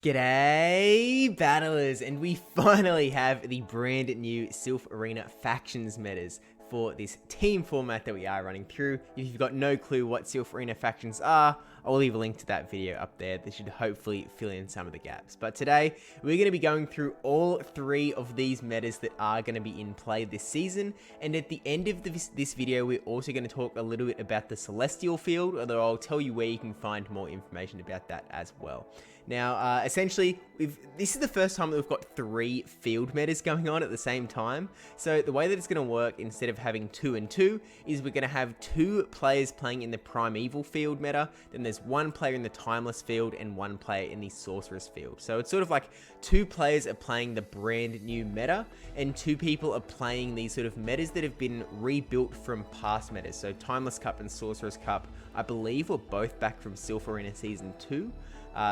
G'day, battlers, and we finally have the brand new Silph Arena Factions metas for this team format that we are running through. If you've got no clue what Silph Arena Factions are, I'll leave a link to that video up there that should hopefully fill in some of the gaps. But today, we're going to be going through all three of these metas that are going to be in play this season, and at the end of this video, we're also going to talk a little bit about the Celestial Field, although I'll tell you where you can find more information about that as well. Now, essentially, this is the first time that we've got three field metas going on at the same time. So the way that it's going to work, instead of having 2 and 2, is we're going to have 2 players playing in the Primeval Field meta, then there's 1 player in the Timeless Field, and 1 player in the Sorcerous Field. So it's sort of like 2 players are playing the brand new meta, and 2 people are playing these sort of metas that have been rebuilt from past metas. So Timeless Cup and Sorcerous Cup, I believe, were both back from Silph Arena Season 2.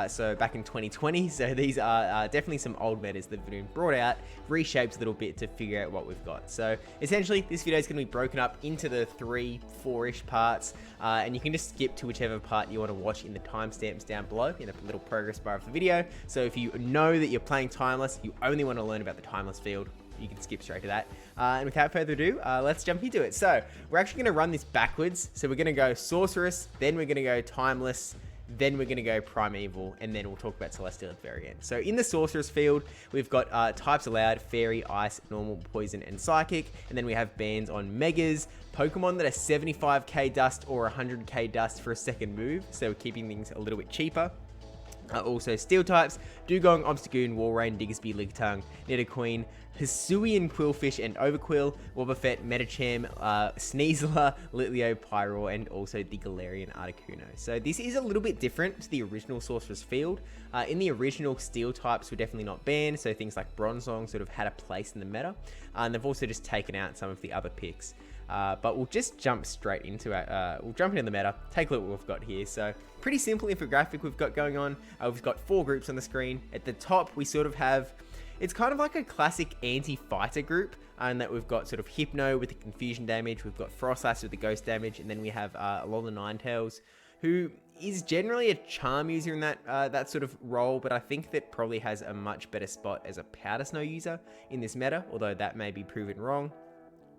So back in 2020, so these are definitely some old metas that have been brought out, reshaped a little bit to figure out what we've got. So essentially, this video is going to be broken up into the 3-4-ish parts, and you can just skip to whichever part you want to watch in the timestamps down below in the little progress bar of the video. So if you know that you're playing Timeless, you only want to learn about the Timeless Field, you can skip straight to that. And without further ado, let's jump into it. So we're actually going to run this backwards. So we're going to go Sorcerous, then we're going to go Timeless, then we're going to go Primeval, and then we'll talk about Celestial at the very end. So in the Sorcerous Field, we've got types allowed: Fairy, Ice, Normal, Poison, and Psychic. And then we have bans on Megas, Pokemon that are 75k dust or 100k dust for a second move, so we're keeping things a little bit cheaper. Also, Steel types: Dugong, Obstagoon, Walrein, Diggersby, Lickitung, Nidoqueen, Hisuian, Quillfish, and Overquill, Wobbuffet, Metacham, Sneasler, Litleo, Pyroar, and also the Galarian Articuno. So this is a little bit different to the original Sorcerous Field. In the original, Steel types were definitely not banned, so things like Bronzong sort of had a place in the meta, and they've also just taken out some of the other picks. But we'll just jump straight into it. We'll jump into the meta, take a look at what we've got here. So pretty simple infographic we've got going on. We've got 4 groups on the screen. At the top, we sort of have, it's kind of like a classic anti-fighter group, and that we've got sort of Hypno with the confusion damage, we've got Frostlass with the ghost damage, and then we have Alolan Ninetales, who is generally a charm user in that sort of role, but I think that probably has a much better spot as a Powder Snow user in this meta, although that may be proven wrong.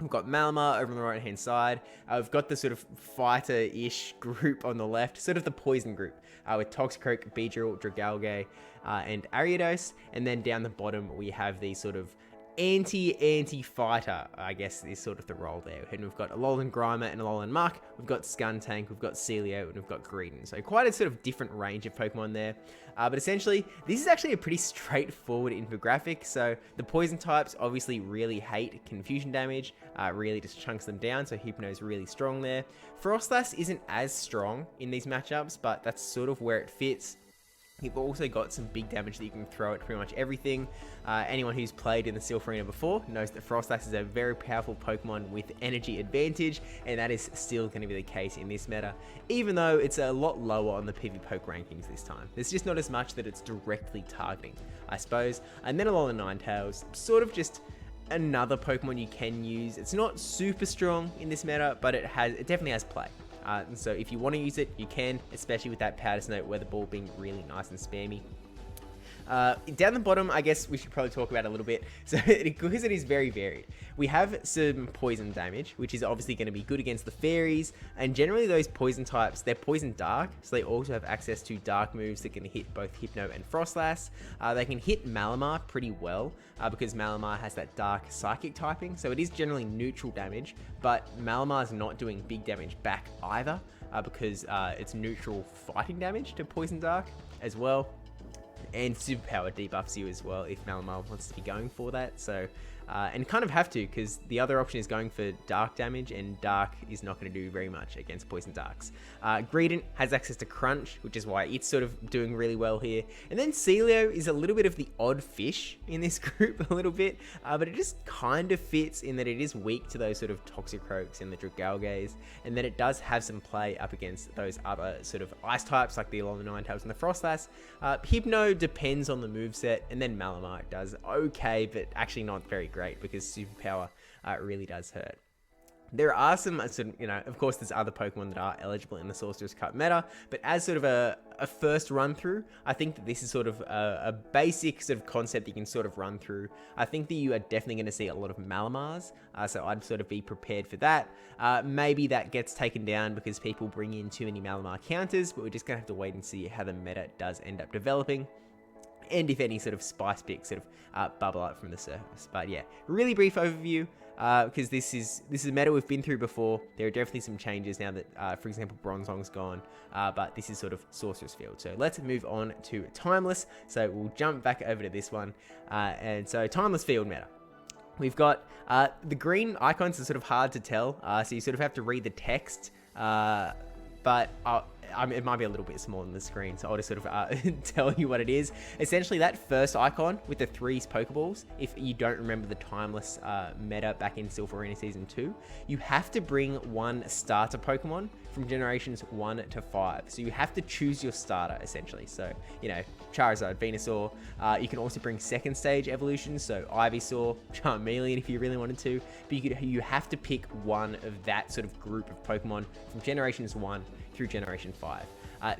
We've got Malamar over on the right hand side. We've got the sort of fighter-ish group on the left, sort of the poison group, with Toxicroak, Beedrill, Dragalge, and Ariados. And then down the bottom, we have the sort of anti-fighter, I guess, is sort of the role there. And we've got Alolan Grimer and Alolan Muck, we've got Skuntank, we've got Celio, and we've got Greedent. So quite a sort of different range of Pokemon there. But essentially, this is actually a pretty straightforward infographic. So the poison types obviously really hate confusion damage, really just chunks them down, so Hypno is really strong there. Frostlass isn't as strong in these matchups, but that's sort of where it fits. You've also got some big damage that you can throw at pretty much everything. Anyone who's played in the Silph Arena before knows that Frostlass is a very powerful Pokemon with energy advantage, and that is still going to be the case in this meta, even though it's a lot lower on the PvPoke rankings this time. There's just not as much that it's directly targeting, I suppose. And then Alolan Ninetales, sort of just another Pokemon you can use. It's not super strong in this meta, but it definitely has play. And so if you want to use it, you can, especially with that Powder Snow Weather Ball being really nice and spammy. Down the bottom, I guess we should probably talk about it a little bit. So because it is very varied, we have some poison damage, which is obviously going to be good against the fairies, and generally those poison types, they're poison dark, so they also have access to dark moves that can hit both Hypno and Frostlass. They can hit Malamar pretty well, because Malamar has that dark psychic typing, so it is generally neutral damage, but Malamar's not doing big damage back either, because it's neutral fighting damage to poison dark as well. And Superpower debuffs you as well if Malamar wants to be going for that. So, and kind of have to, because the other option is going for dark damage, and dark is not going to do very much against poison darks. Greedent has access to Crunch, which is why it's sort of doing really well here. And then Celio is a little bit of the odd fish in this group, a little bit, but it just kind of fits in that it is weak to those sort of Toxicroaks and the Dragalges, and that it does have some play up against those other sort of ice types like the Alolan Ninetales and the Frostlass. Hypno depends on the moveset, and then Malamar does okay, but actually not very great, because Superpower really does hurt. There are some, sort of, of course, there's other Pokemon that are eligible in the Sorcerous Cup meta, but as sort of a first run through, I think that this is sort of a basic sort of concept you can sort of run through. I think that you are definitely going to see a lot of Malamars, so I'd sort of be prepared for that. Maybe that gets taken down because people bring in too many Malamar counters, but we're just going to have to wait and see how the meta does end up developing, and if any sort of spice picks sort of bubble up from the surface. But yeah, really brief overview, because this is a meta we've been through before. There are definitely some changes now that, for example, Bronzong's gone, but this is sort of Sorcerous Field. So let's move on to Timeless. So we'll jump back over to this one, and so Timeless Field meta. We've got the green icons are sort of hard to tell, so you sort of have to read the text, but it might be a little bit smaller than the screen, so I'll just sort of tell you what it is. Essentially, that first icon with the 3 Pokeballs, if you don't remember the Timeless meta back in Silph Arena Season 2, you have to bring 1 starter Pokemon from generations 1 to 5. So you have to choose your starter, essentially. So, Charizard, Venusaur. You can also bring second stage evolutions, so Ivysaur, Charmeleon if you really wanted to. But you have to pick one of that sort of group of Pokemon from generations 1 through generation 5.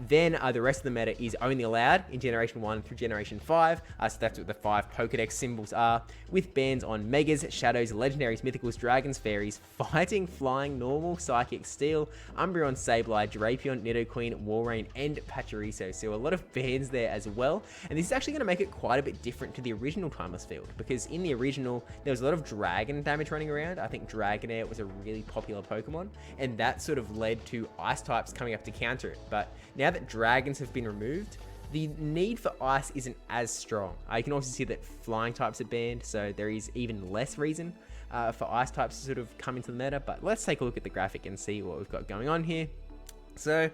Then the rest of the meta is only allowed in generation 1 through generation 5, so that's what the 5 Pokedex symbols are, with bans on Megas, Shadows, Legendaries, Mythicals, Dragons, Fairies, Fighting, Flying, Normal, Psychic, Steel, Umbreon, Sableye, Drapion, Nidoqueen, Walrein, and Pachirisu. So a lot of bans there as well, and this is actually going to make it quite a bit different to the original Timeless Field, because in the original there was a lot of Dragon damage running around. I think Dragonair was a really popular Pokemon, and that sort of led to Ice types coming up to counter it, but now that Dragons have been removed, the need for Ice isn't as strong. You can also see that Flying types are banned, so there is even less reason for Ice types to sort of come into the meta. But let's take a look at the graphic and see what we've got going on here. So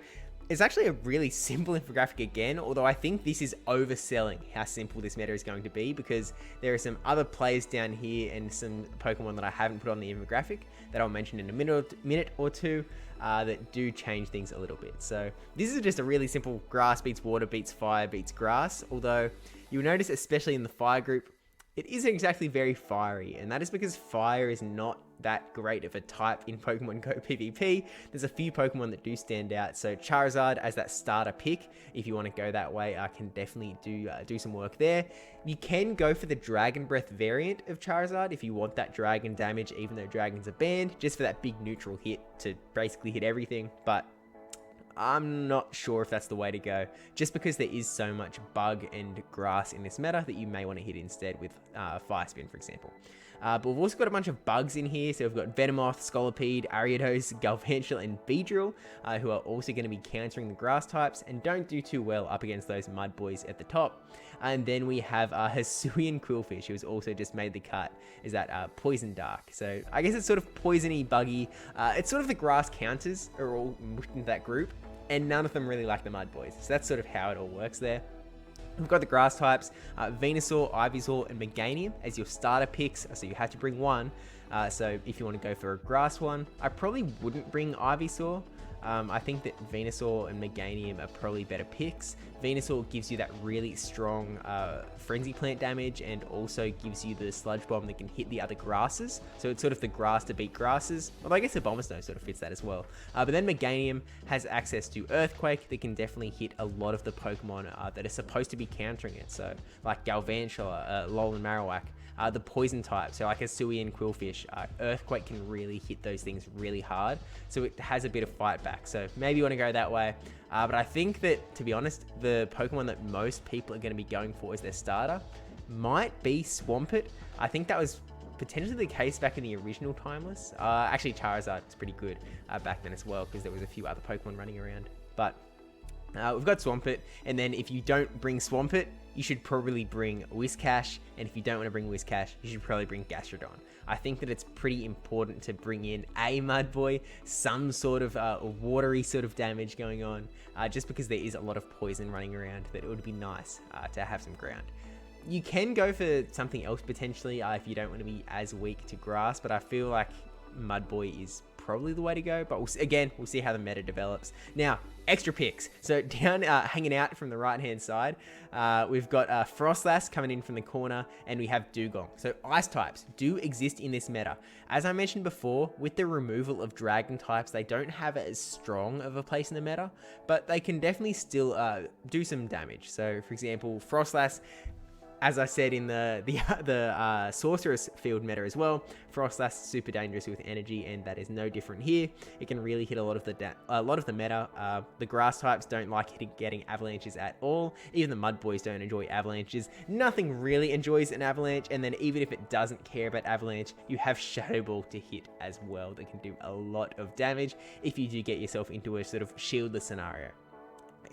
it's actually a really simple infographic again, although I think this is overselling how simple this meta is going to be, because there are some other players down here and some Pokemon that I haven't put on the infographic that I'll mention in a minute or two that do change things a little bit. So this is just a really simple grass beats water beats fire beats grass, although you'll notice, especially in the fire group, it isn't exactly very fiery, and that is because fire is not that great of a type in Pokemon Go PvP. There's a few Pokemon that do stand out, so Charizard as that starter pick, if you want to go that way, can definitely do some work there. You can go for the Dragon Breath variant of Charizard if you want that dragon damage, even though dragons are banned, just for that big neutral hit to basically hit everything, but I'm not sure if that's the way to go, just because there is so much bug and grass in this meta that you may want to hit instead with Fire Spin, for example. But we've also got a bunch of bugs in here, so we've got Venomoth, Scolipede, Ariados, Galvantula, and Beedrill, who are also going to be countering the grass types and don't do too well up against those mud boys at the top. And then we have Hisuian Quillfish, who has also just made the cut, is that Poison Dark. So I guess it's sort of poisony, buggy. It's sort of the grass counters are all mushed into that group, and none of them really like the mud boys. So that's sort of how it all works there. We've got the grass types, Venusaur, Ivysaur, and Meganium as your starter picks, so you have to bring one. So if you want to go for a grass one, I probably wouldn't bring Ivysaur. I think that Venusaur and Meganium are probably better picks. Venusaur gives you that really strong Frenzy Plant damage, and also gives you the Sludge Bomb that can hit the other grasses. So it's sort of the grass to beat grasses. Although I guess the Abomasnow sort of fits that as well. But then Meganium has access to Earthquake that can definitely hit a lot of the Pokemon that are supposed to be countering it. So like Galvantula, Alolan Marowak. The poison type, so like a Hisuian Quillfish, Earthquake can really hit those things really hard, so it has a bit of fight back. So maybe you want to go that way, but I think that, to be honest, the Pokemon that most people are going to be going for as their starter might be Swampert. I think that was potentially the case back in the original Timeless. Actually, Charizard was pretty good back then as well, because there was a few other Pokemon running around. But we've got Swampert, and then if you don't bring Swampert, you should probably bring Whiscash, and if you don't want to bring Whiscash, you should probably bring Gastrodon. I think that it's pretty important to bring in a Mudboy, some sort of watery sort of damage going on, just because there is a lot of poison running around, that it would be nice to have some ground. You can go for something else potentially if you don't want to be as weak to grass, but I feel like Mudboy is probably the way to go, but we'll see how the meta develops. Now, extra picks. So down, hanging out from the right-hand side, we've got Frostlass coming in from the corner, and we have Dugong. So ice types do exist in this meta. As I mentioned before, with the removal of dragon types, they don't have as strong of a place in the meta, but they can definitely still do some damage. So for example, Frostlass, as I said in the Sorcerous Field meta as well, Frostlass is super dangerous with energy, and that is no different here. It can really hit a lot of the meta. The grass types don't like getting avalanches at all. Even the mud boys don't enjoy avalanches. Nothing really enjoys an avalanche, and then even if it doesn't care about avalanche, you have Shadow Ball to hit as well that can do a lot of damage if you do get yourself into a sort of shieldless scenario.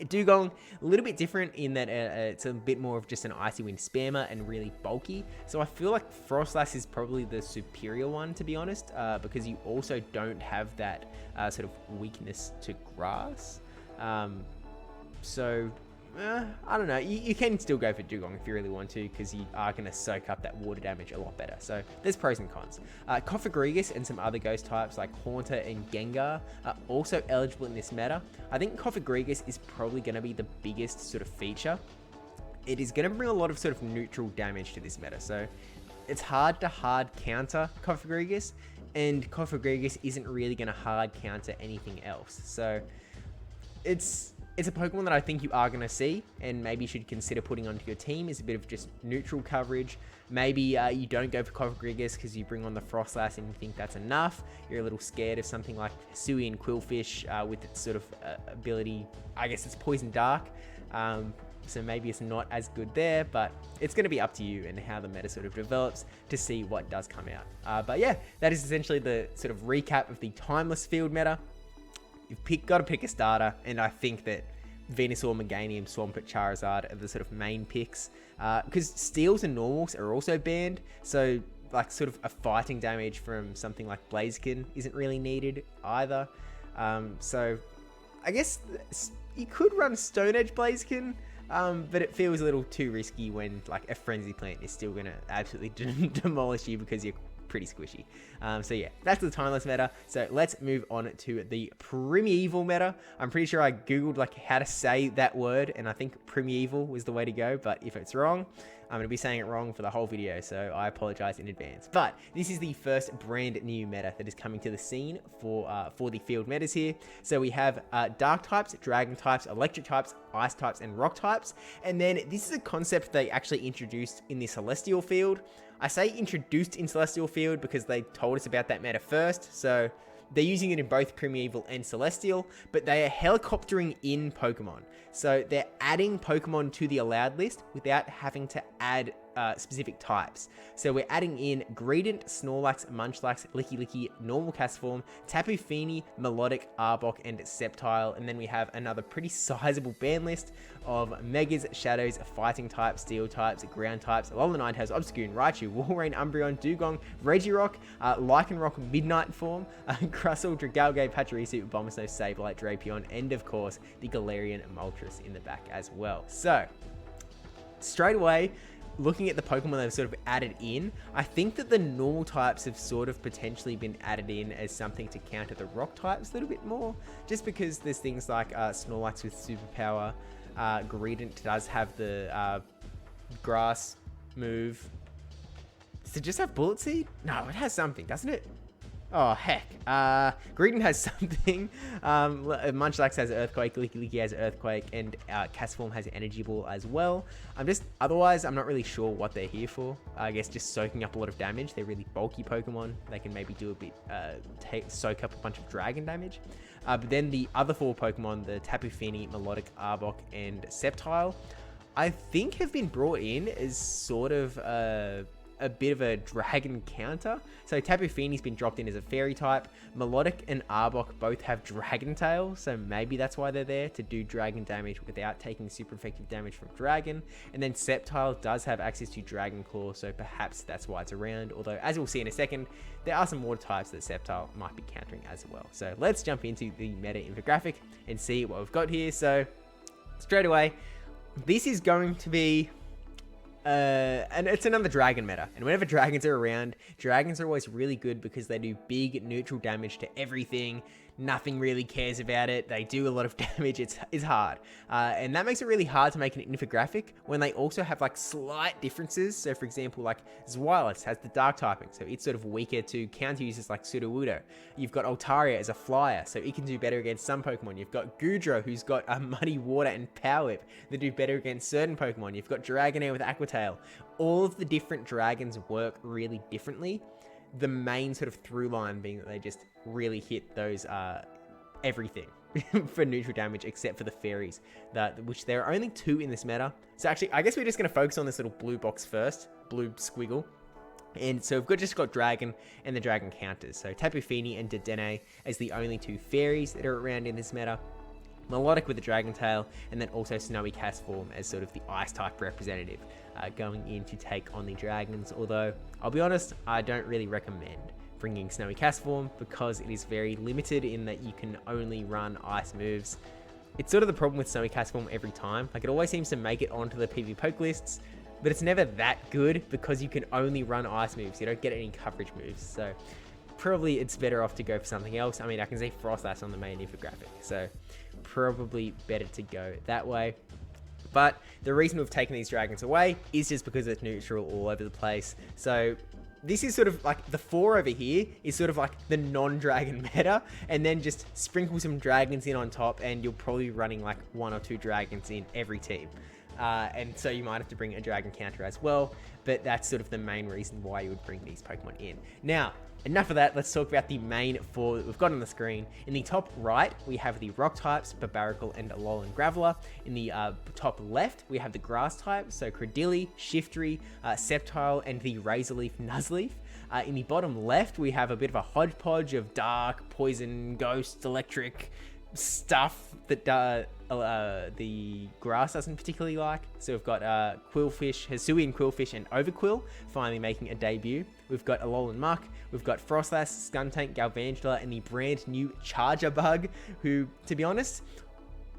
Dugong, a little bit different in that it's a bit more of just an Icy Wind spammer and really bulky. So I feel like Frostlass is probably the superior one, to be honest, because you also don't have that sort of weakness to grass. I don't know, you can still go for Dugong if you really want to, because you are going to soak up that water damage a lot better. So there's pros and cons. Koffagrigus and some other ghost types like Haunter and Gengar are also eligible in this meta. I think Koffagrigus is probably going to be the biggest sort of feature. It is going to bring a lot of sort of neutral damage to this meta. So it's hard to hard counter Koffagrigus, and Koffagrigus isn't really going to hard counter anything else. So it's a Pokemon that I think you are going to see, and maybe you should consider putting onto your team as a bit of just neutral coverage. Maybe you don't go for Koffagrigus because you bring on the Frostlass and you think that's enough. You're a little scared of something like Hisuian Quillfish with its sort of ability. I guess it's Poison Dark, so maybe it's not as good there, but it's going to be up to you and how the meta sort of develops to see what does come out. But yeah, that is essentially the sort of recap of the Timeless Field meta. You've got to pick a starter, and I think that Venusaur, Meganium, Swampert, Charizard are the sort of main picks, because Steels and Normals are also banned, so like sort of a fighting damage from something like Blaziken isn't really needed either. So I guess you could run Stone Edge Blaziken, but it feels a little too risky when like a Frenzy Plant is still going to absolutely demolish you because you're pretty squishy. So yeah, that's the Timeless meta. So let's move on to the Primeval meta. I'm pretty sure I googled like how to say that word, and I think Primeval was the way to go, but if it's wrong, I'm going to be saying it wrong for the whole video, so I apologize in advance. But this is the first brand new meta that is coming to the scene for the field metas here. So we have dark types, dragon types, electric types, ice types, and rock types. And then this is a concept they actually introduced in the Celestial Field. I say introduced in Celestial Field because they told us about that meta first, so they're using it in both Primeval and Celestial, but they are helicoptering in Pokemon. So they're adding Pokemon to the allowed list without having to add specific types. So we're adding in Greedent, Snorlax, Munchlax, Licky, Normal Castform, Tapu Fini, Melodic, Arbok, and Sceptile. And then we have another pretty sizable ban list of Megas, Shadows, Fighting types, Steel types, Ground types, Alolan Ninetales, Obscure, Raichu, Walrein, Umbreon, Dugong, Regirock, Lycanroc, Midnight Form, Crustle, Dragalge, Pachirisu, Abomasnow, Sableye, Drapion, and of course the Galarian Moltres in the back as well. So straight away, looking at the Pokemon they've sort of added in, I think that the normal types have sort of potentially been added in as something to counter the rock types a little bit more, just because there's things like Snorlax with Superpower, Greedent does have the grass move. Does it just have Bullet Seed? No, it has something, doesn't it? Oh, heck. Greedent has something. Munchlax has Earthquake, Licky has Earthquake, and Castform has Energy Ball as well. Otherwise, I'm not really sure what they're here for. I guess just soaking up a lot of damage. They're really bulky Pokemon. They can maybe do a bit, soak up a bunch of dragon damage. But then the other four Pokemon, the Tapu Fini, Melodic, Arbok, and Sceptile, I think have been brought in as sort of a bit of a dragon counter. So Tapu Fini's been dropped in as a fairy type. Melodic and Arbok both have Dragon Tail, so maybe that's why they're there, to do dragon damage without taking super effective damage from dragon. And then Sceptile does have access to Dragon Claw, so perhaps that's why it's around. Although, as we'll see in a second, there are some water types that Sceptile might be countering as well. So let's jump into the meta infographic and see what we've got here. So straight away, this is going to be and it's another dragon meta, and whenever dragons are around, dragons are always really good because they do big neutral damage to everything. nothing really cares about it. They do a lot of damage. It's hard. And that makes it really hard to make an infographic when they also have like slight differences. So for example, like Zweilous has the dark typing, so it's sort of weaker to counter users like Sudowoodo. You've got Altaria as a flyer, so it can do better against some Pokemon. You've got Goodra, who's got a Muddy Water and Power Whip that do better against certain Pokemon. You've got Dragonair with Aquatail. All of the different dragons work really differently. The main sort of through line being that they just really hit those everything for neutral damage except for the fairies, which there are only 2 in this meta. So actually, I guess we're just going to focus on this little blue box first, blue squiggle. And so we've just got Dragon and the Dragon counters. So Tapu Fini and Dedenne as the only 2 fairies that are around in this meta. Melodic with the Dragon Tail, and then also Snowy Castform as sort of the Ice type representative going in to take on the Dragons. Although, I'll be honest, I don't really recommend bringing Snowy Castform because it is very limited in that you can only run Ice moves. It's sort of the problem with Snowy Castform every time. Like, it always seems to make it onto the PV poke lists, but it's never that good because you can only run Ice moves. You don't get any coverage moves, so probably it's better off to go for something else. I mean, I can see Frostlass on the main infographic, so probably better to go that way. But the reason we've taken these dragons away is just because it's neutral all over the place. So this is sort of like the 4 over here is sort of like the non-dragon meta, and then just sprinkle some dragons in on top and you'll probably be running like 1 or 2 dragons in every team. And so you might have to bring a dragon counter as well, but that's sort of the main reason why you would bring these Pokemon in. Now, enough of that, let's talk about the main 4 that we've got on the screen. In the top right, we have the rock types, Barbaracle and Alolan Graveler. In the top left, we have the grass types, so Cradily, Shiftry, Sceptile, and the Razorleaf Nuzleaf. In the bottom left, we have a bit of a hodgepodge of dark, poison, ghost, electric stuff that the grass doesn't particularly like. So we've got Quillfish, Hisuian Quillfish, and Overquill finally making a debut. We've got Alolan Muck, we've got Frostlass, Skuntank, Galvantula, and the brand new Charger Bug, who, to be honest,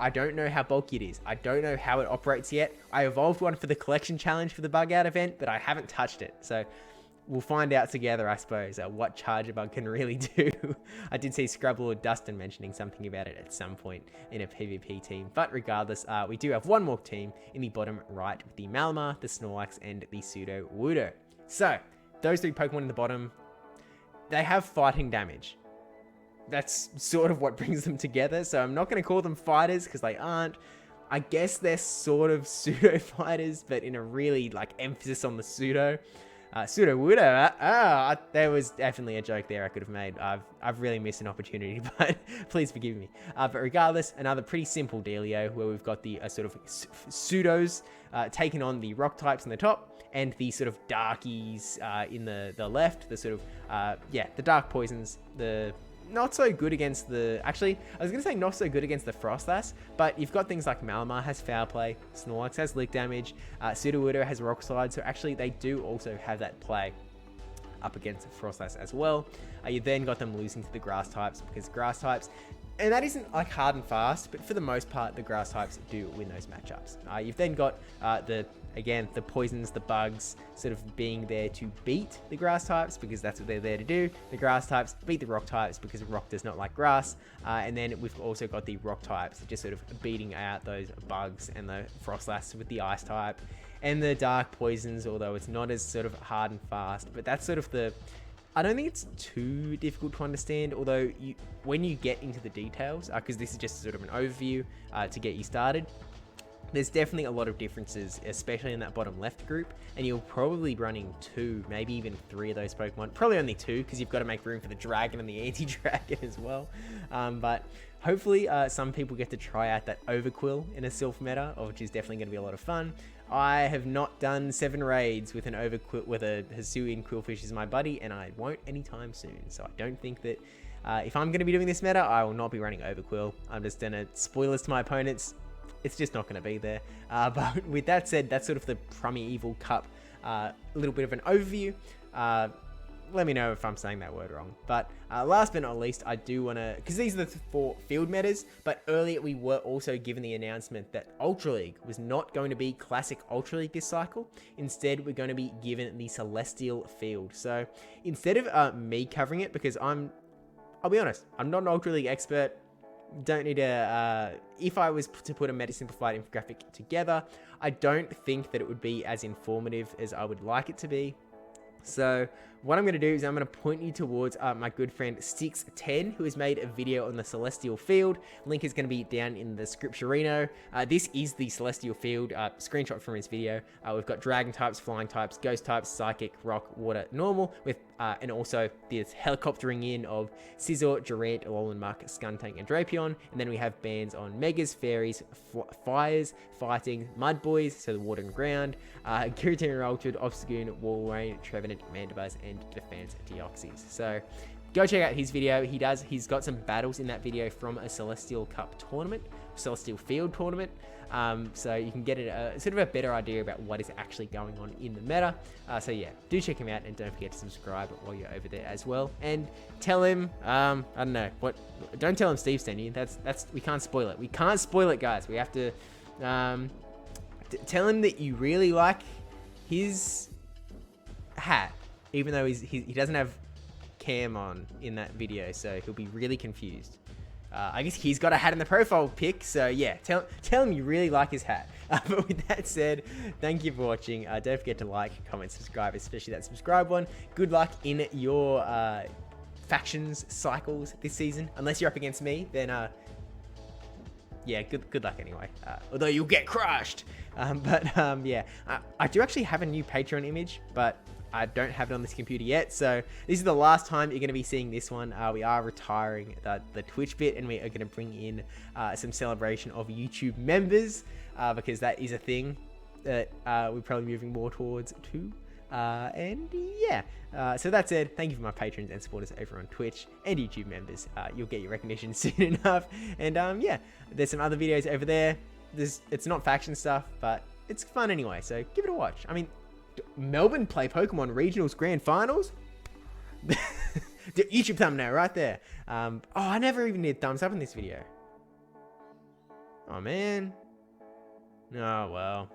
I don't know how bulky it is. I don't know how it operates yet. I evolved one for the collection challenge for the Bug Out event, but I haven't touched it. So we'll find out together, I suppose, what Charger Bug can really do. I did see Scrubble or Dustin mentioning something about it at some point in a PvP team. But regardless, we do have one more team in the bottom right with the Malamar, the Snorlax, and the Sudowoodo. So, those 3 Pokemon in the bottom, they have fighting damage. That's sort of what brings them together. So I'm not going to call them fighters because they aren't. I guess they're sort of pseudo fighters, but in a really like emphasis on the pseudo. Sudowoodo, there was definitely a joke there I could have made. I've really missed an opportunity, but please forgive me. But regardless, another pretty simple dealio where we've got the sort of pseudos taking on the rock types in the top, and the sort of darkies in the left, the sort of, the dark poisons, the not so good against the, actually, I was going to say not so good against the Frostlass, but you've got things like Malamar has Foul Play, Snorlax has Lick Damage, Sudowoodo has Rock Slide, so actually they do also have that play up against Frostlass as well. You then got them losing to the grass types because grass types, and that isn't like hard and fast, but for the most part, the grass types do win those matchups. You've then got the poisons, the bugs, sort of being there to beat the grass types because that's what they're there to do. The grass types beat the rock types because rock does not like grass. And then we've also got the rock types just sort of beating out those bugs and the Frostlass with the ice type. And the dark poisons, although it's not as sort of hard and fast, but that's sort of I don't think it's too difficult to understand, although when you get into the details, because this is just sort of an overview to get you started, there's definitely a lot of differences, especially in that bottom left group, and you're probably running 2, maybe even 3 of those Pokemon. Probably only 2, because you've got to make room for the dragon and the anti-dragon as well. But hopefully some people get to try out that Overquill in a Silph meta, which is definitely going to be a lot of fun. I have not done 7 raids with an Overquill, with a Hisuian Quillfish as my buddy, and I won't anytime soon. So I don't think that if I'm going to be doing this meta, I will not be running Overquill. I'm just going to spoil this to my opponents. It's just not going to be there. But with that said, that's sort of the Primeval Cup, a little bit of an overview. Let me know if I'm saying that word wrong. But last but not least, I do want to, because these are the 4 field metas, but earlier we were also given the announcement that Ultra League was not going to be Classic Ultra League this cycle. Instead, we're going to be given the Celestial Field. So instead of me covering it, because I'm I'll be honest, I'm not an Ultra League expert. Don't need to, if I was to put a meta simplified infographic together, I don't think that it would be as informative as I would like it to be. So what I'm going to do is I'm going to point you towards my good friend Six10, who has made a video on the Celestial Field. Link is going to be down in the description. This is the Celestial Field, screenshot from his video. We've got Dragon types, Flying types, Ghost types, Psychic, Rock, Water, Normal, with and also this helicoptering in of Scizor, Durant, Alolan Muck, Skuntank, and Drapion. And then we have bans on Megas, Fairies, Fires, Fighting, Mud Boys, so the Water and Ground, Giratina Altered, Obstagoon, Walrein, Trevenant, Mandibuzz, and Defense Deoxys. So go check out his video. He's got some battles in that video from a Celestial Cup tournament, Celestial Field tournament. So you can get sort of a better idea about what is actually going on in the meta. So yeah, do check him out, and don't forget to subscribe while you're over there as well. And tell him, I don't know what. Don't tell him Steve sent you. That's we can't spoil it. We can't spoil it, guys. We have to tell him that you really like his hat, even though he doesn't have cam on in that video, so he'll be really confused. I guess he's got a hat in the profile pic, so yeah, tell him you really like his hat. But with that said, thank you for watching. Don't forget to like, comment, subscribe, especially that subscribe one. Good luck in your factions cycles this season. Unless you're up against me, then yeah, good luck anyway. Although you'll get crushed. Yeah, I do actually have a new Patreon image, but I don't have it on this computer yet, so this is the last time you're going to be seeing this one. We are retiring the Twitch bit, and we are going to bring in some celebration of YouTube members, because that is a thing that we're probably moving more towards too. And yeah, so that said, thank you for my patrons and supporters over on Twitch and YouTube members. You'll get your recognition soon enough. And yeah, there's some other videos over there. It's not faction stuff, but it's fun anyway, so give it a watch. I mean, Melbourne play Pokemon Regionals Grand Finals. The YouTube thumbnail right there. Oh, I never even did thumbs up in this video. Oh man. Oh well.